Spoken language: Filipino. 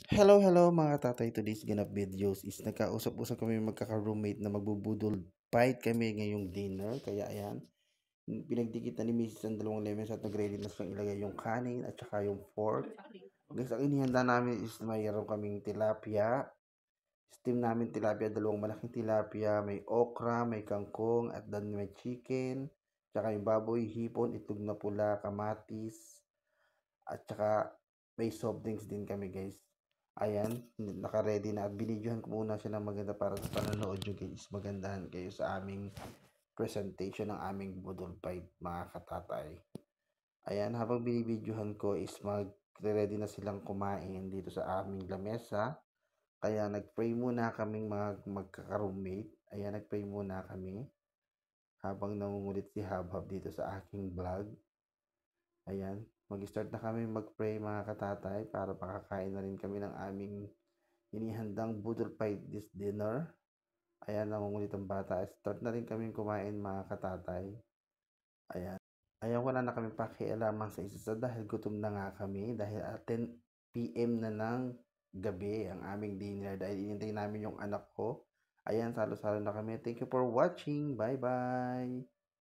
Hello mga tatay. Today's ganap videos is nagkausap-usap kami magkaka-roommate na magbubudol fight kami ngayong dinner. Kaya ayan, pinagdikit na ni Mrs. ang dalawang lemons at nag-ready na silang ilagay yung kanin at saka yung pork. Guys, ang inihanda namin is mayroon kaming tilapia. Steam namin tilapia, dalawang malaking tilapia, may okra, may kangkong, at then may chicken, tsaka yung baboy, hipon, itlog na pula, kamatis, at saka may soft drinks din kami guys. Ayan, naka-ready na at binidyohan ko muna siya ng maganda para sa panonood nyo guys. Magandahan kayo sa aming presentation ng aming budol fight mga katatay. Ayan, habang binibidyohan ko is mag-ready na silang kumain dito sa aming lamesa. Kaya nag-pray muna kaming magkaka-roommate. Ayan, nag-pray muna kami habang nangungulit si Habhab dito sa aking vlog. Ayan, mag-start na kami mag-pray mga katatay para pakakain na rin kami ng aming inihandang budol fight this dinner. Ayan, nangungulit ang bata. Start na rin kami kumain mga katatay. Ayan. Ayan, wala na kami pakialaman sa isa dahil gutom na nga kami dahil at 10 PM na ng gabi ang aming dinner dahil inintay namin yung anak ko. Ayan, salo-salo na kami. Thank you for watching. Bye-bye.